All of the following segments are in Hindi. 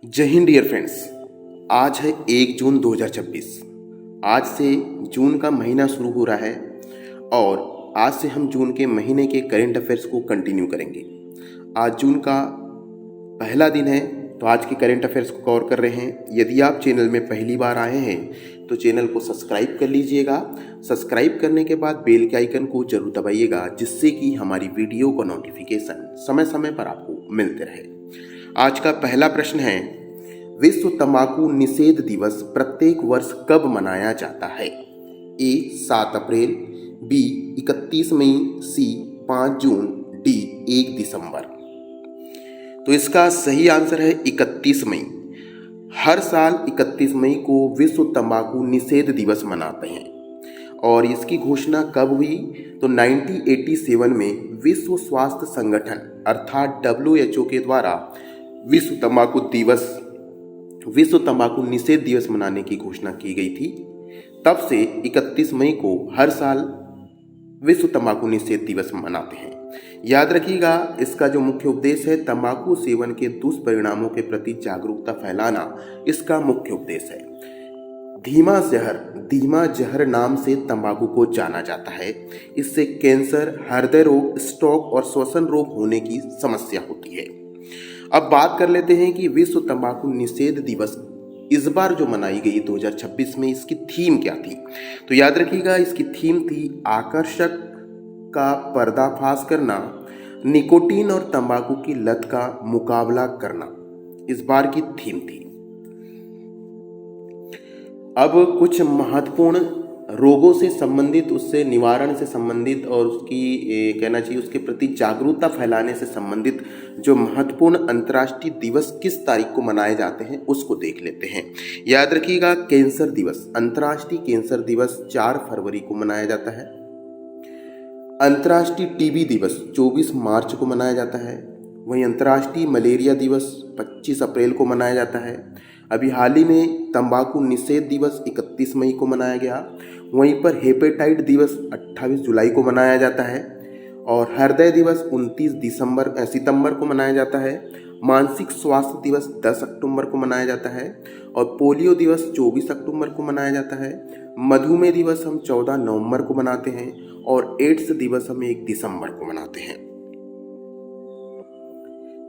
जय हिंद डियर फ्रेंड्स। आज है 1 जून 2026। आज से जून का महीना शुरू हो रहा है और आज से हम जून के महीने के करंट अफेयर्स को कंटिन्यू करेंगे। आज जून का पहला दिन है तो आज के करंट अफेयर्स को कवर कर रहे हैं। यदि आप चैनल में पहली बार आए हैं तो चैनल को सब्सक्राइब कर लीजिएगा। सब्सक्राइब करने के बाद बेल के आइकन को जरूर दबाइएगा, जिससे कि हमारी वीडियो का नोटिफिकेशन समय समय पर आपको मिलते रहे। आज का पहला प्रश्न है, विश्व तंबाकू निषेध दिवस प्रत्येक वर्ष कब मनाया जाता है? ए 7 अप्रैल, बी 31 मई, सी 5 जून, डी 1 दिसंबर। तो इसका सही आंसर है 31 मई। हर साल 31 मई को विश्व तंबाकू निषेध दिवस मनाते हैं और इसकी घोषणा कब हुई? तो 1987 में विश्व स्वास्थ्य संगठन अर्थात WHO के द्वारा विश्व तंबाकू निषेध दिवस मनाने की घोषणा की गई थी। तब से 31 मई को हर साल विश्व तंबाकू निषेध दिवस मनाते हैं। याद रखिएगा, इसका जो मुख्य उद्देश्य है तंबाकू सेवन के दुष्परिणामों के प्रति जागरूकता फैलाना इसका मुख्य उद्देश्य है। धीमा जहर नाम से तंबाकू को जाना जाता है। इससे कैंसर, हृदय रोग, स्ट्रोक और श्वसन रोग होने की समस्या होती है। अब बात कर लेते हैं कि विश्व तंबाकू निषेध दिवस इस बार जो मनाई गई 2026 में, इसकी थीम क्या थी? तो याद रखिएगा, इसकी थीम थी आकर्षक का पर्दाफाश करना, निकोटीन और तंबाकू की लत का मुकाबला करना। इस बार की थीम थी। अब कुछ महत्वपूर्ण रोगों से संबंधित, उससे निवारण से संबंधित और उसकी कहना चाहिए उसके प्रति जागरूकता फैलाने से संबंधित जो महत्वपूर्ण अंतर्राष्ट्रीय दिवस किस तारीख को मनाए जाते हैं उसको देख लेते हैं। याद रखिएगा, कैंसर दिवस, अंतर्राष्ट्रीय कैंसर दिवस 4 फरवरी को मनाया जाता है। अंतर्राष्ट्रीय टीबी दिवस 24 मार्च को मनाया जाता है। वहीं अंतर्राष्ट्रीय मलेरिया दिवस 25 अप्रैल को मनाया जाता है। अभी हाल ही में तंबाकू निषेध दिवस 31 मई को मनाया गया। वहीं पर हेपेटाइट दिवस 28 जुलाई को मनाया जाता है और हृदय दिवस 29 सितंबर को मनाया जाता है। मानसिक स्वास्थ्य दिवस 10 अक्टूबर को मनाया जाता है और पोलियो दिवस 24 अक्टूबर को मनाया जाता है। मधुमेह दिवस हम 14 नवंबर को मनाते हैं और एड्स दिवस हम 1 दिसंबर को मनाते हैं।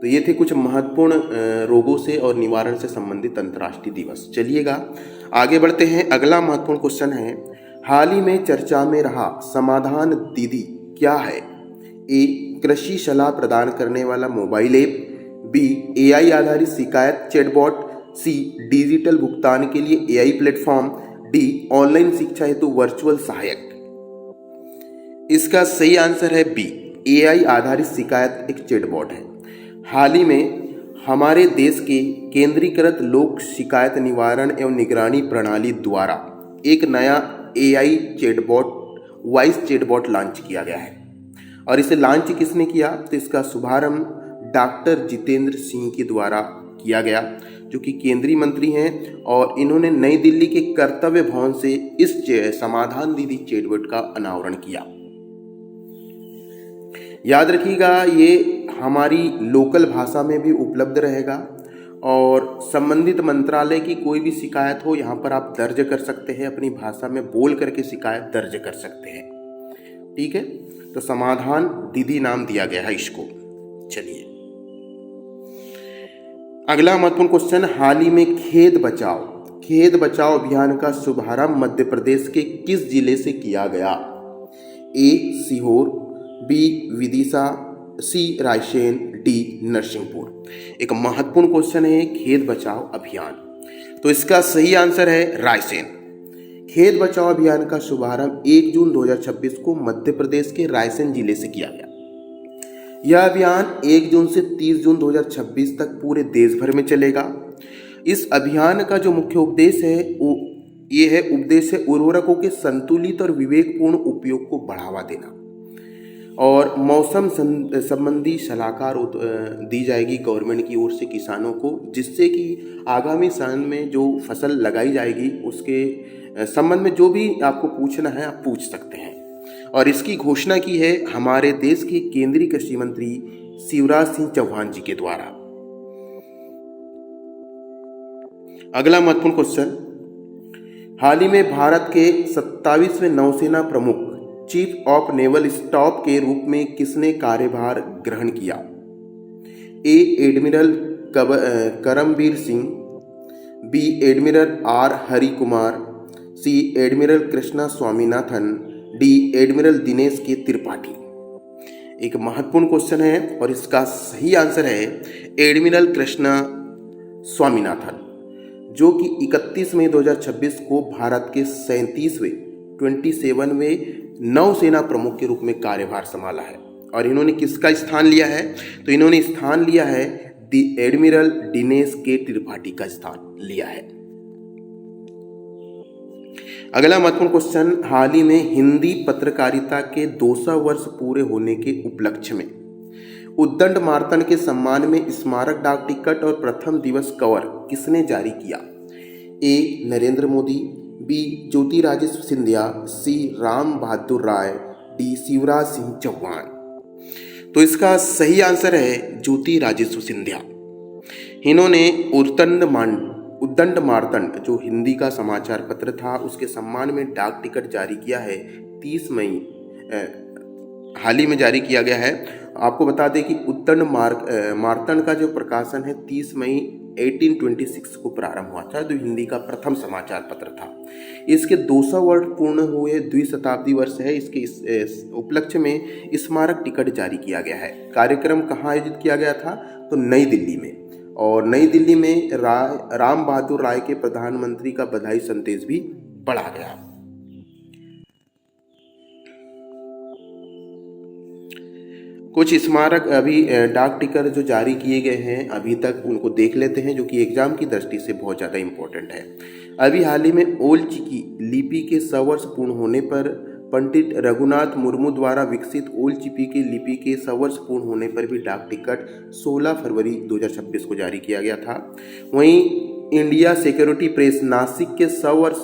तो ये थे कुछ महत्वपूर्ण रोगों से और निवारण से संबंधित अंतर्राष्ट्रीय दिवस। चलिएगा आगे बढ़ते हैं। अगला महत्वपूर्ण क्वेश्चन है, हाल ही में चर्चा में रहा समाधान दीदी क्या है? ए कृषि सलाह प्रदान करने वाला मोबाइल ऐप, बी AI आधारित शिकायत चैटबॉट, सी डिजिटल भुगतान के लिए AI प्लेटफॉर्म, डी ऑनलाइन शिक्षा हेतु वर्चुअल सहायक। इसका सही आंसर है बी, AI आधारित शिकायत एक चैटबॉट है। हाल ही में हमारे देश के केंद्रीकृत लोक शिकायत निवारण एवं निगरानी प्रणाली द्वारा एक नया AI chatbot, voice chatbot launch किया गया है। और इसे लॉन्च किसने किया? तो इसका शुभारंभ डॉक्टर जितेंद्र सिंह के द्वारा किया गया, जो कि केंद्रीय मंत्री हैं और इन्होंने नई दिल्ली के कर्तव्य भवन से इस समाधान दीदी चैटबॉट का अनावरण किया। याद रखिएगा, ये हमारी लोकल भाषा में भी उपलब्ध रहेगा और संबंधित मंत्रालय की कोई भी शिकायत हो यहाँ पर आप दर्ज कर सकते हैं, अपनी भाषा में बोल करके शिकायत दर्ज कर सकते हैं। ठीक है, तो समाधान दीदी नाम दिया गया है इसको। चलिए अगला महत्वपूर्ण क्वेश्चन, हाल ही में खेत बचाओ अभियान का शुभारंभ मध्य प्रदेश के किस जिले से किया गया? ए सीहोर, बी विदिशा, सी रायसेन, डी नरसिंहपुर। एक महत्वपूर्ण क्वेश्चन है खेत बचाओ अभियान, तो इसका सही आंसर है रायसेन। खेत बचाओ अभियान का शुभारंभ 1 जून 2026 को मध्य प्रदेश के रायसेन जिले से किया गया। यह अभियान 1 जून से 30 जून 2026 तक पूरे देश भर में चलेगा। इस अभियान का जो मुख्य उद्देश्य है उर्वरकों के संतुलित और विवेकपूर्ण उपयोग को बढ़ावा देना और मौसम संबंधी सलाहकार दी जाएगी गवर्नमेंट की ओर से किसानों को, जिससे कि आगामी साल में जो फसल लगाई जाएगी उसके संबंध में जो भी आपको पूछना है आप पूछ सकते हैं। और इसकी घोषणा की है हमारे देश के केंद्रीय कृषि मंत्री शिवराज सिंह चौहान जी के द्वारा। अगला महत्वपूर्ण क्वेश्चन, हाल ही में भारत के 27वें नौसेना प्रमुख चीफ ऑफ नेवल स्टाफ के रूप में किसने कार्यभार ग्रहण किया? A admiral Karambir Singh, B admiral R Hari Kumar, C admiral Krishna Swaminathan, D admiral Dinesh K Tripathi. एक महत्वपूर्ण क्वेश्चन है और इसका सही आंसर है एडमिरल कृष्णा स्वामीनाथन, जो कि 31 मई 2026 को भारत के 27वें नौसेना प्रमुख के रूप में कार्यभार संभाला है। और इन्होंने किसका स्थान लिया है? तो इन्होंने स्थान लिया है एडमिरल दिनेश के त्रिपाठी का स्थान लिया है। अगला महत्वपूर्ण क्वेश्चन, हाल ही में हिंदी पत्रकारिता के 200 वर्ष पूरे होने के उपलक्ष्य में उद्दंड मार्तंड के सम्मान में स्मारक डाक टिकट और प्रथम दिवस कवर किसने जारी किया? ए नरेंद्र मोदी, बी ज्योतिरादित्य सिंधिया, सी राम बहादुर राय, डी शिवराज सिंह चौहान। तो इसका सही आंसर है ज्योतिरादित्य सिंधिया। इन्होंने उद्दंड मार्तंड जो हिंदी का समाचार पत्र था उसके सम्मान में डाक टिकट जारी किया है 30 मई हाल ही में जारी किया गया है। आपको बता दें कि उद्दंड मार्तंड का जो प्रकाशन है 30 मई 1826 को प्रारंभ हुआ था, जो हिंदी का प्रथम समाचार पत्र था। इसके 200 वर्ष पूर्ण हुए द्विशताब्दी वर्ष है। इसके इस उपलक्ष्य में स्मारक टिकट जारी किया गया है। कार्यक्रम कहाँ आयोजित किया गया था? तो नई दिल्ली में। और नई दिल्ली में राम बहादुर राय के प्रधानमंत्री का बधाई संदेश भी पढ़ा गया। कुछ स्मारक अभी डाक टिकट जो जारी किए गए हैं अभी तक उनको देख लेते हैं, जो कि एग्जाम की दृष्टि से बहुत ज़्यादा इम्पोर्टेंट है। अभी हाल ही में ओल चिकी लिपि के 100 वर्ष पूर्ण होने पर पंडित रघुनाथ मुर्मू द्वारा विकसित ओल चिकी की लिपि के 100 वर्ष पूर्ण होने पर भी डाक टिकट 16 फरवरी 2026 को जारी किया गया था। वहीं इंडिया सिक्योरिटी प्रेस नासिक के 100 वर्ष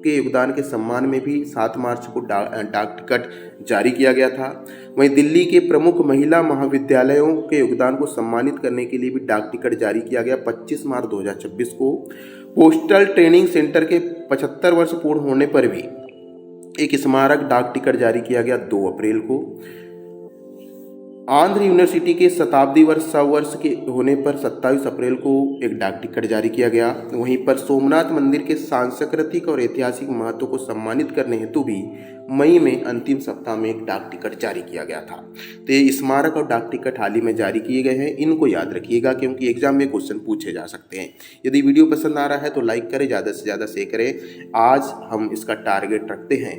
के योगदान के सम्मान में भी 7 मार्च को डाक टिकट जारी किया गया था। वहीं दिल्ली के प्रमुख महिला महाविद्यालयों के योगदान को सम्मानित करने के लिए भी डाक टिकट जारी किया गया 25 मार्च 2026 को। पोस्टल ट्रेनिंग सेंटर के 75 वर्ष पूर्ण होने पर भी एक स्मारक डाक टिकट जारी किया गया 2 अप्रैल को। आंध्र यूनिवर्सिटी के शताब्दी वर्ष 100 वर्ष के होने पर 27 अप्रैल को एक डाक टिकट जारी किया गया। वहीं पर सोमनाथ मंदिर के सांस्कृतिक और ऐतिहासिक महत्व को सम्मानित करने हेतु भी मई में अंतिम सप्ताह में एक डाक टिकट जारी किया गया था। तो ये स्मारक और डाक टिकट हाल ही में जारी किए गए हैं, इनको याद रखिएगा क्योंकि एग्जाम में क्वेश्चन पूछे जा सकते हैं। यदि वीडियो पसंद आ रहा है तो लाइक करें, ज़्यादा से ज़्यादा शेयर करें। आज हम इसका टारगेट रखते हैं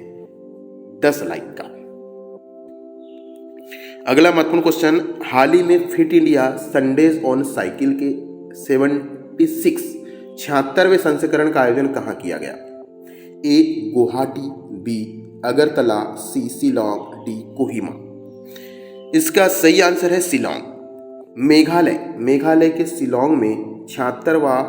10 लाइक का। अगला महत्वपूर्ण क्वेश्चन, हाल ही में fit India Sundays on cycle के 76वें संस्करण का आयोजन कहाँ किया गया? A Guwahati, B Agartala, C Shillong, D Kohima. इसका सही आंसर है शिलोंग। मेघालय के शिलोंग में 76वां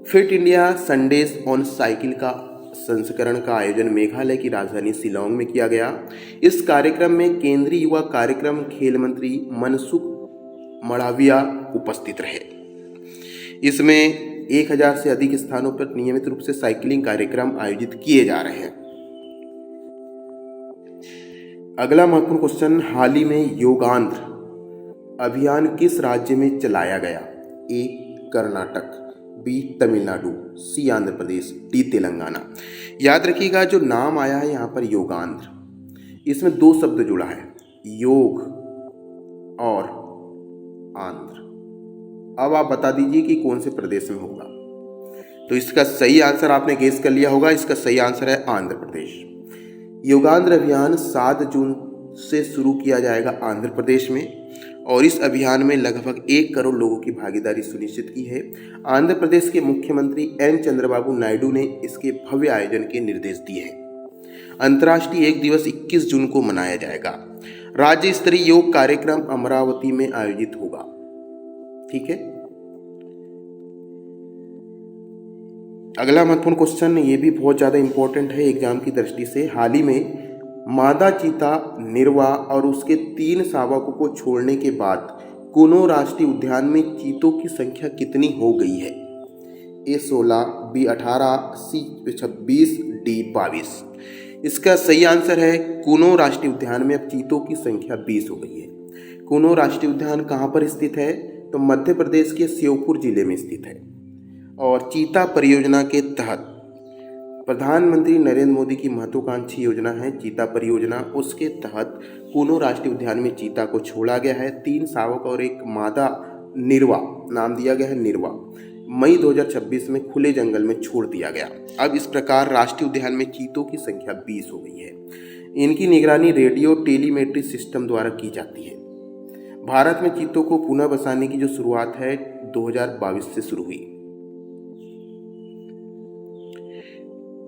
fit India Sundays on cycle का संस्करण का आयोजन मेघालय की राजधानी शिलोंग में किया गया। इस कार्यक्रम में केंद्रीय युवा कार्यक्रम खेल मंत्री मनसुख मंडाविया उपस्थित रहे। इसमें 1000 से अधिक स्थानों पर नियमित रूप से साइकिलिंग कार्यक्रम आयोजित किए जा रहे हैं। अगला महत्वपूर्ण क्वेश्चन, हाल ही में योगांध्र अभियान किस राज्य में चलाया गया? ए कर्नाटक, बी तमिलनाडु, सी आंध्र प्रदेश, डी तेलंगाना। याद रखिएगा जो नाम आया है यहाँ पर योगांध्र, इसमें 2 शब्द जुड़ा है, योग और आंध्र। अब आप बता दीजिए कि कौन से प्रदेश में होगा। तो इसका सही आंसर आपने गेस कर लिया होगा, इसका सही आंसर है आंध्र प्रदेश। योगांध्र अभियान 7 जून से शुरू किया जाएगा आंध्र प्रदेश में और इस अभियान में लगभग 1 करोड़ लोगों की भागीदारी सुनिश्चित की है। आंध्र प्रदेश के मुख्यमंत्री एन चंद्रबाबू नायडू ने इसके भव्य आयोजन के निर्देश दिए हैं। अंतर्राष्ट्रीय योग दिवस 21 जून को मनाया जाएगा। राज्य स्तरीय योग कार्यक्रम अमरावती में आयोजित होगा। ठीक है। अगला महत्वपूर्ण क्वेश्चन, ये भी बहुत ज़्यादा इंपॉर्टेंट है एग्जाम की दृष्टि से। हाल ही में मादा चीता निर्वा और उसके 3 शावकों को छोड़ने के बाद कुनो राष्ट्रीय उद्यान में चीतों की संख्या कितनी हो गई है? A16, B18, C26, D22। इसका सही आंसर है कूनो राष्ट्रीय उद्यान में अब चीतों की संख्या 20 हो गई है। कूनो राष्ट्रीय उद्यान कहाँ पर स्थित है? तो मध्य प्रदेश के श्योपुर जिले में स्थित है। और चीता परियोजना के तहत प्रधानमंत्री नरेंद्र मोदी की महत्वाकांक्षी योजना है चीता परियोजना। उसके तहत कूनो राष्ट्रीय उद्यान में चीता को छोड़ा गया है। 3 शावक और एक मादा निर्वा, नाम दिया गया है निर्वा, मई 2026 में खुले जंगल में छोड़ दिया गया। अब इस प्रकार राष्ट्रीय उद्यान में चीतों की संख्या 20 हो गई है। इनकी निगरानी रेडियो टेलीमेट्री सिस्टम द्वारा की जाती है। भारत में चीतों को पुनः बसाने की जो शुरुआत है 2022 से शुरू हुई।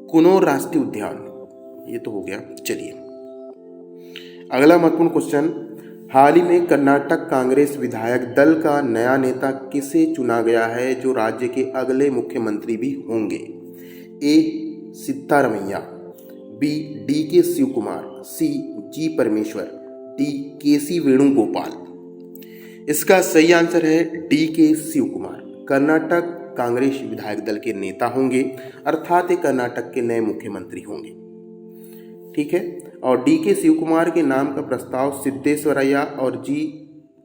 कूनो राष्ट्रीय उद्यान, ये तो हो गया। चलिए अगला महत्वपूर्ण क्वेश्चन, हाल ही में कर्नाटक कांग्रेस विधायक दल का नया नेता किसे चुना गया है जो राज्य के अगले मुख्यमंत्री भी होंगे? ए सिद्धारमैया, बी डी के शिव कुमार, सी जी परमेश्वर, डी के सी वेणुगोपाल। इसका सही आंसर है डी के शिव कुमार। कर्नाटक कांग्रेस विधायक दल के नेता होंगे, अर्थात ये कर्नाटक के नए मुख्यमंत्री होंगे। ठीक है। और डी के शिव कुमार के नाम का प्रस्ताव सिद्धेश्वरैया और जी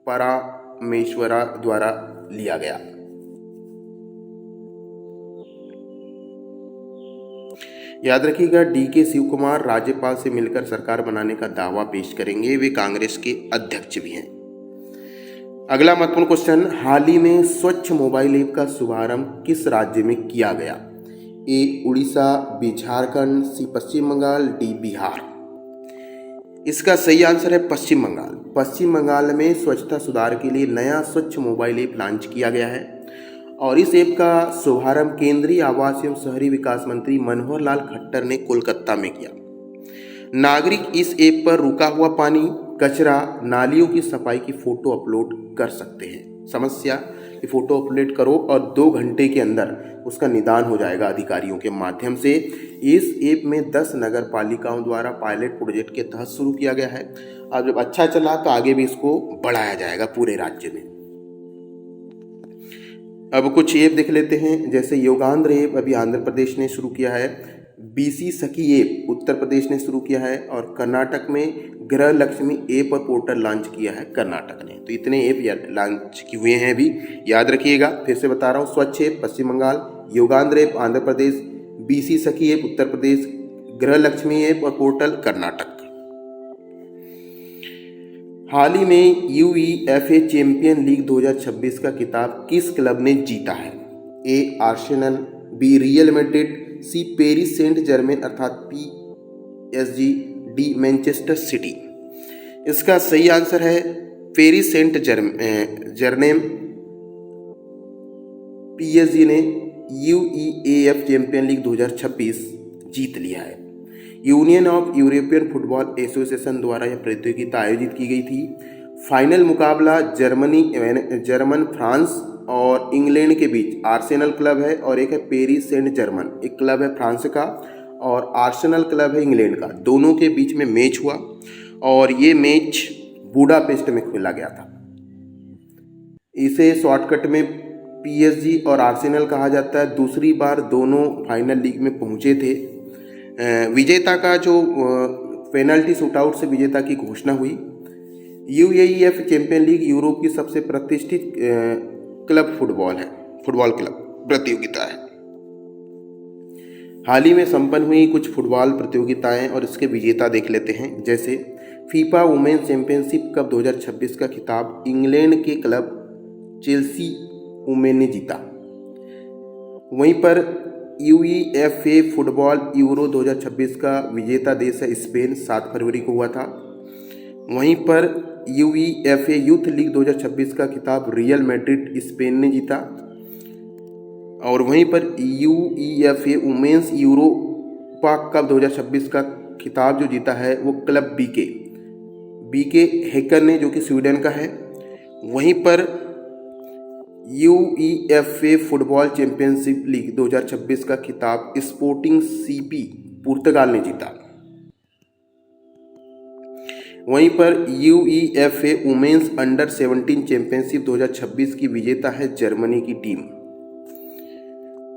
परमेश्वरा द्वारा लिया गया। याद रखिएगा, डी के शिव कुमार राज्यपाल से मिलकर सरकार बनाने का दावा पेश करेंगे। वे कांग्रेस के अध्यक्ष भी हैं। अगला महत्वपूर्ण क्वेश्चन, हाल ही में स्वच्छ मोबाइल ऐप का शुभारंभ किस राज्य में किया गया? ए उड़ीसा, बी झारखंड, सी पश्चिम बंगाल, डी बिहार। इसका सही आंसर है पश्चिम बंगाल। पश्चिम बंगाल में स्वच्छता सुधार के लिए नया स्वच्छ मोबाइल ऐप लॉन्च किया गया है और इस ऐप का शुभारंभ केंद्रीय आवास एवं शहरी विकास मंत्री मनोहर लाल खट्टर ने कोलकाता में किया। नागरिक इस ऐप पर रुका हुआ पानी, कचरा, नालियों की सफाई की फोटो अपलोड कर सकते हैं। समस्या कि फोटो अपलोड करो और 2 घंटे के अंदर उसका निदान हो जाएगा अधिकारियों के माध्यम से। इस ऐप में 10 नगर पालिकाओं द्वारा पायलट प्रोजेक्ट के तहत शुरू किया गया है और जब अच्छा चला तो आगे भी इसको बढ़ाया जाएगा पूरे राज्य में। अब कुछ ऐप देख लेते हैं, जैसे योगांध्र ऐप अभी आंध्र प्रदेश ने शुरू किया है, बीसी सखी ऐप उत्तर प्रदेश ने शुरू किया है और कर्नाटक में गृह लक्ष्मी ऐप और पोर्टल लॉन्च किया है कर्नाटक ने। तो इतने ऐप लॉन्च किए हुए हैं अभी, याद रखिएगा। फिर से बता रहा हूँ, स्वच्छ ऐप पश्चिम बंगाल, योगांध्र ऐप आंध्र प्रदेश, बीसी सखी ऐप उत्तर प्रदेश, गृह लक्ष्मी ऐप और पोर्टल कर्नाटक। हाल ही में यूईएफए चैंपियन लीग 2026 का खिताब किस क्लब ने जीता है? A Arsenal, B Real Madrid, C Paris Saint Germain अर्थात PSG, डी मैनचेस्टर सिटी। इसका सही आंसर है पेरिस सेंट जर्मेन। PSG ने यूईएएफ चैंपियन लीग 2026 जीत लिया है। Union of European football association द्वारा यह प्रतियोगिता आयोजित की गई थी। फाइनल मुकाबला जर्मन, फ्रांस और इंग्लैंड के बीच आर्सेनल क्लब है और एक है पेरिस सेंट जर्मन, एक क्लब है फ्रांस का और आर्सेनल क्लब है इंग्लैंड का। दोनों के बीच में मैच हुआ और ये मैच बुडापेस्ट में खेला गया था। इसे शॉर्टकट में PSG और आर्सेनल कहा जाता है। दूसरी बार दोनों फाइनल लीग में पहुंचे थे। विजेता का जो पेनल्टी शूटआउट से विजेता की घोषणा हुई। यूएईएफ चैंपियन लीग यूरोप की सबसे प्रतिष्ठित क्लब फुटबॉल क्लब प्रतियोगिता है। हाल ही में संपन्न हुई कुछ फुटबॉल प्रतियोगिताएं और इसके विजेता देख लेते हैं, जैसे फीफा वुमेन्स चैंपियनशिप कप 2026 का खिताब इंग्लैंड के क्लब चेल्सी वुमेन ने जीता। वहीं पर यूईएफए फुटबॉल यूरो 2026 का विजेता देश है स्पेन, 7 फरवरी को हुआ था। वहीं पर यूईएफए यूथ लीग 2026 का खिताब रियल मैड्रिड स्पेन ने जीता। और वहीं पर यूईएफए वुमेन्स यूरोपा कप 2026 का खिताब जो जीता है वो क्लब बीके हैकन ने, जो कि स्वीडन का है। वहीं पर यूईएफए फुटबॉल चैंपियनशिप लीग 2026 का खिताब स्पोर्टिंग CP पुर्तगाल ने जीता। वहीं पर यूईएफए वुमेन्स अंडर 17 चैंपियनशिप 2026 की विजेता है जर्मनी की टीम।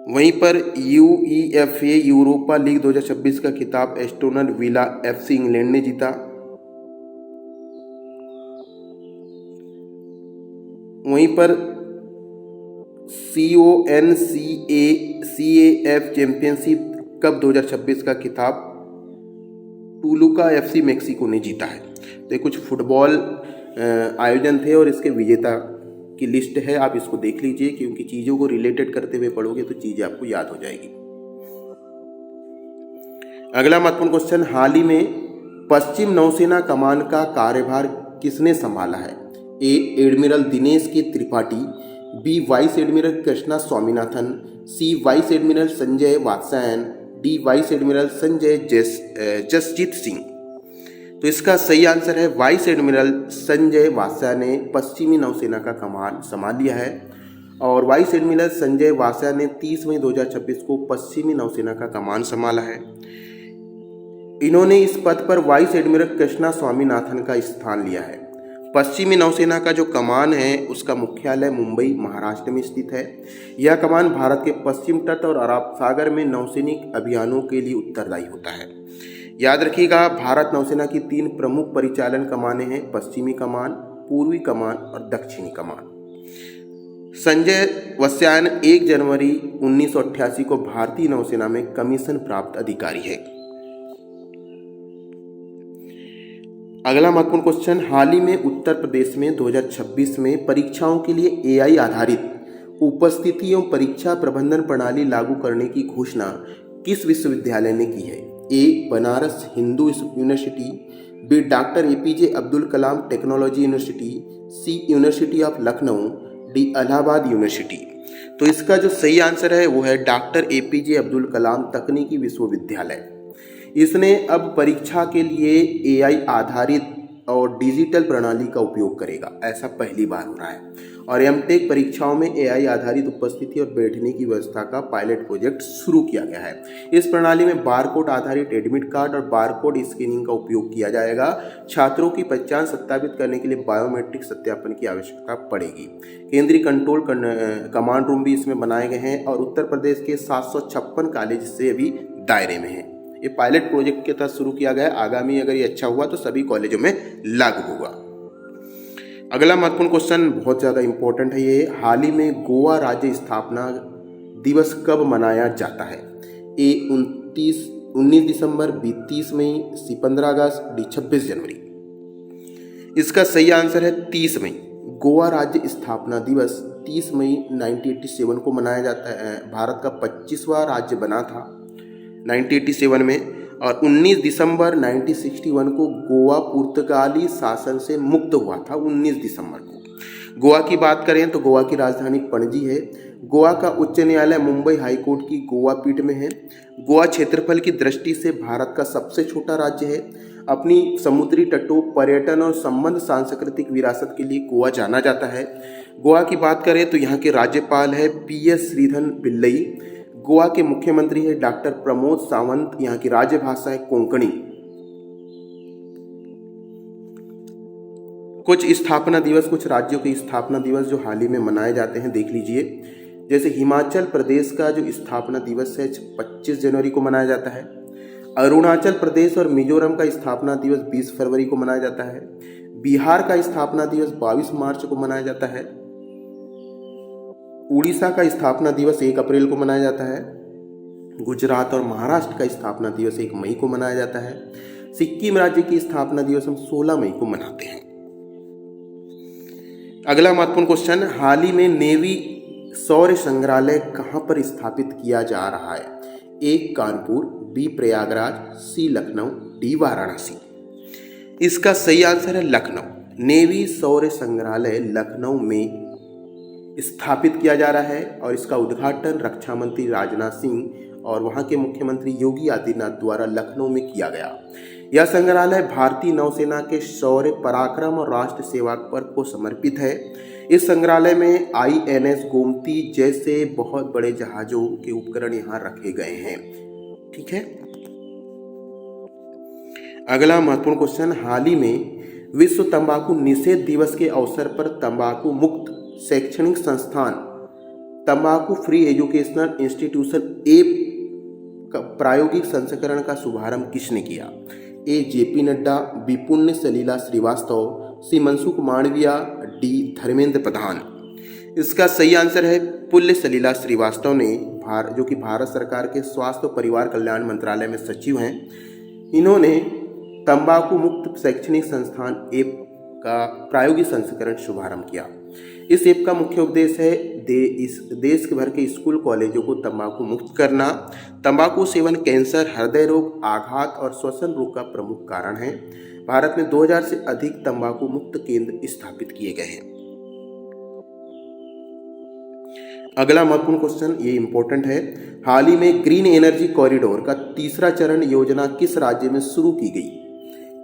वहीं पर UEFA यूरोपा लीग 2026 का खिताब एस्टोन विला FC इंग्लैंड ने जीता। वहीं पर CONCACAF चैंपियनशिप कप 2026 का खिताब टुलुका FC मेक्सिको ने जीता है। तो ये कुछ फुटबॉल आयोजन थे और इसके विजेता की लिस्ट है, आप इसको देख लीजिए क्योंकि चीज़ों को रिलेटेड करते हुए पढ़ोगे तो चीज़ें आपको याद हो जाएगी। अगला महत्वपूर्ण क्वेश्चन, हाल ही में पश्चिम नौसेना कमान का कार्यभार किसने संभाला है? ए admiral Dinesh K Tripathi, B vice admiral Krishna Swaminathan, C vice admiral Sanjay Vatsayan, D vice admiral Sanjay Jasjit Singh. तो इसका सही आंसर है वाइस एडमिरल संजय वात्सायन ने पश्चिमी नौसेना का कमान संभाल लिया है। और वाइस एडमिरल संजय वात्सायन ने 30 मई 2026 को पश्चिमी नौसेना का कमान संभाला है। इन्होंने इस पद पर वाइस एडमिरल कृष्णा स्वामीनाथन का स्थान लिया है। पश्चिमी नौसेना का जो कमान है उसका मुख्यालय मुंबई महाराष्ट्र में स्थित है। यह कमान भारत के पश्चिम तट और अरब सागर में नौसैनिक अभियानों के लिए उत्तरदायी होता है। याद रखिएगा, भारत नौसेना की 3 प्रमुख परिचालन कमानें हैं, पश्चिमी कमान, पूर्वी कमान और दक्षिणी कमान। संजय वात्सायन 1 जनवरी 1988 को भारतीय नौसेना में कमीशन प्राप्त अधिकारी है। अगला महत्वपूर्ण क्वेश्चन, हाल ही में उत्तर प्रदेश में 2026 में परीक्षाओं के लिए AI आधारित उपस्थिति एवं परीक्षा प्रबंधन प्रणाली लागू करने की घोषणा किस विश्वविद्यालय ने की है? A Banaras Hindu university, B doctor APJ Abdul Kalam technology university, C university of Lucknow, D Allahabad university. तो इसका जो सही आंसर है वो है डॉक्टर APJ अब्दुल कलाम तकनीकी विश्वविद्यालय। इसने अब परीक्षा के लिए AI आधारित और डिजिटल प्रणाली का उपयोग करेगा, ऐसा पहली बार हो रहा है। और एमटेक परीक्षाओं में AI आधारित उपस्थिति और बैठने की व्यवस्था का पायलट प्रोजेक्ट शुरू किया गया है। इस प्रणाली में बारकोड आधारित एडमिट कार्ड और बारकोड स्कैनिंग का उपयोग किया जाएगा। छात्रों की पहचान सत्यापित करने के लिए बायोमेट्रिक सत्यापन की आवश्यकता पड़ेगी। केंद्रीय कंट्रोल कमांड रूम भी इसमें बनाए गए हैं और उत्तर प्रदेश के 756 कॉलेज से अभी दायरे में है। ये पायलट प्रोजेक्ट के तहत शुरू किया गया है। आगामी अगर ये अच्छा हुआ तो सभी कॉलेजों में लागू होगा। अगला महत्वपूर्ण क्वेश्चन बहुत ज़्यादा इंपॉर्टेंट है ये, हाल ही में गोवा राज्य स्थापना दिवस कब मनाया जाता है? ए 19 दिसंबर, बी 30 मई, सी 15 अगस्त, डी 26 जनवरी। इसका सही आंसर है 30 मई। गोवा राज्य स्थापना दिवस 30 मई 1987 को मनाया जाता है। भारत का 25वां राज्य बना था 1987 में और 19 दिसंबर 1961 को गोवा पुर्तगाली शासन से मुक्त हुआ था। 19 दिसंबर को गोवा की बात करें तो गोवा की राजधानी पणजी है। गोवा का उच्च न्यायालय मुंबई हाईकोर्ट की गोवा पीठ में है। गोवा क्षेत्रफल की दृष्टि से भारत का सबसे छोटा राज्य है। अपनी समुद्री तटों, पर्यटन और संबंध सांस्कृतिक विरासत के लिए गोवा जाना जाता है। गोवा की बात करें तो यहाँ के राज्यपाल है PS श्रीधरन पिल्लई। गोवा के मुख्यमंत्री है डॉक्टर प्रमोद सावंत। यहाँ की राज्यभाषा है कोंकणी। कुछ स्थापना दिवस, कुछ राज्यों के स्थापना दिवस जो हाल ही में मनाए जाते हैं देख लीजिए। जैसे हिमाचल प्रदेश का जो स्थापना दिवस है 25 जनवरी को मनाया जाता है। अरुणाचल प्रदेश और मिजोरम का स्थापना दिवस 20 फरवरी को मनाया जाता है। बिहार का स्थापना दिवस 22 मार्च को मनाया जाता है। उड़ीसा का स्थापना दिवस 1 अप्रैल को मनाया जाता है। गुजरात और महाराष्ट्र का स्थापना दिवस 1 मई को मनाया जाता है। सिक्किम राज्य की स्थापना दिवस हम 16 मई को मनाते हैं। अगला महत्वपूर्ण क्वेश्चन, हाल ही में नेवी सौर संग्रहालय कहां पर स्थापित किया जा रहा है? ए कानपुर, बी प्रयागराज, सी लखनऊ, डी वाराणसी। इसका सही आंसर है लखनऊ। नेवी सौर संग्रहालय लखनऊ में स्थापित किया जा रहा है और इसका उद्घाटन रक्षा मंत्री राजनाथ सिंह और वहां के मुख्यमंत्री योगी आदित्यनाथ द्वारा लखनऊ में किया गया। यह संग्रहालय भारतीय नौसेना के शौर्य, पराक्रम और राष्ट्र सेवा पर को समर्पित है। इस संग्रहालय में INS गोमती जैसे बहुत बड़े जहाजों के उपकरण यहाँ रखे गए हैं। ठीक है। अगला महत्वपूर्ण क्वेश्चन, हाल ही में विश्व तंबाकू निषेध दिवस के अवसर पर तंबाकू मुक्त शैक्षणिक संस्थान तंबाकू फ्री एजुकेशनल इंस्टीट्यूशन ऐप का प्रायोगिक संस्करण का शुभारंभ किसने किया? ए जेपी नड्डा, बी पुण्य सलीला श्रीवास्तव, सी मनसुख मांडविया, डी धर्मेंद्र प्रधान। इसका सही आंसर है पुण्य सलीला श्रीवास्तव ने, जो कि भारत सरकार के स्वास्थ्य और परिवार कल्याण मंत्रालय में सचिव हैं। इन्होंने तंबाकू मुक्त शैक्षणिक संस्थान ऐप का प्रायोगिक संस्करण शुभारंभ किया। इस ऐप का मुख्य उद्देश्य है इस देश भर के स्कूल कॉलेजों को तंबाकू मुक्त करना। तंबाकू सेवन कैंसर, हृदय रोग, आघात और श्वसन रोग का प्रमुख कारण है। भारत में 2000 से अधिक तंबाकू मुक्त केंद्र स्थापित किए गए हैं। अगला महत्वपूर्ण क्वेश्चन, ये इंपॉर्टेंट है। हाल ही में ग्रीन एनर्जी कॉरिडोर का तीसरा चरण योजना किस राज्य में शुरू की गई?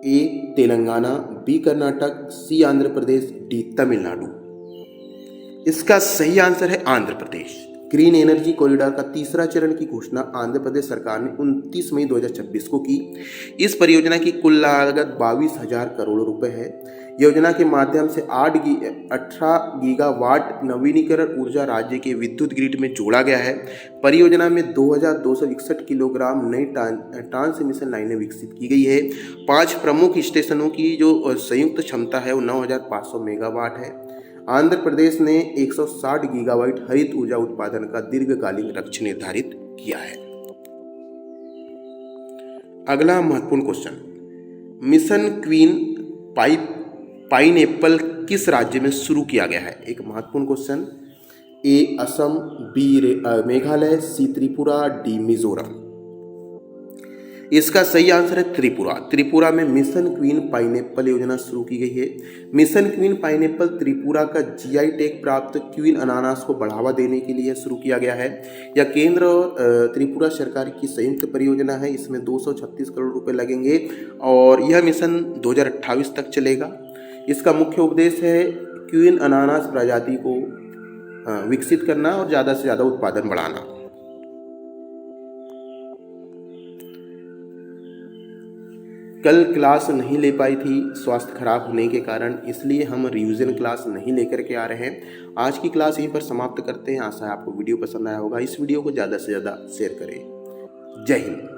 ए तेलंगाना, बी कर्नाटक, सी आंध्र प्रदेश, डी तमिलनाडु। इसका सही आंसर है Andhra Pradesh. Green energy corridor का तीसरा चरण की घोषणा आंध्र प्रदेश सरकार ने 29 मई 2026 को की। इस परियोजना की कुल लागत 22,000 करोड़ रुपए है। योजना के माध्यम से 18 गीगावाट नवीनीकरण ऊर्जा राज्य के विद्युत ग्रिड में जोड़ा गया है। परियोजना में 2261 किलोग्राम नई ट्रांसमिशन लाइनें विकसित की गई है। 5 प्रमुख स्टेशनों की जो संयुक्त क्षमता है वो 9500 मेगावाट है। आंध्र प्रदेश ने 160 गीगावाट हरित ऊर्जा उत्पादन का दीर्घकालीन लक्ष्य निर्धारित किया है। अगला महत्वपूर्ण क्वेश्चन, मिशन क्वीन पाइनएप्पल किस राज्य में शुरू किया गया है? एक महत्वपूर्ण क्वेश्चन। ए असम, बी मेघालय, सी त्रिपुरा, डी मिजोरम। इसका सही आंसर है त्रिपुरा। त्रिपुरा में मिशन क्वीन पाइनएप्पल योजना शुरू की गई है। मिशन क्वीन पाइनएप्पल त्रिपुरा का जीआई टैग प्राप्त क्वीन अनानास को बढ़ावा देने के लिए शुरू किया गया है। यह केंद्र और त्रिपुरा सरकार की संयुक्त परियोजना है। इसमें 236 करोड़ रुपए लगेंगे और यह मिशन 2028 तक चलेगा। इसका मुख्य उद्देश्य है क्वीन अनानास प्रजाति को विकसित करना और ज़्यादा से ज़्यादा उत्पादन बढ़ाना। कल क्लास नहीं ले पाई थी स्वास्थ्य खराब होने के कारण, इसलिए हम रिवीजन क्लास नहीं लेकर के आ रहे हैं। आज की क्लास यहीं पर समाप्त करते हैं। आशा है आपको वीडियो पसंद आया होगा। इस वीडियो को ज़्यादा से ज़्यादा शेयर करें। जय हिंद।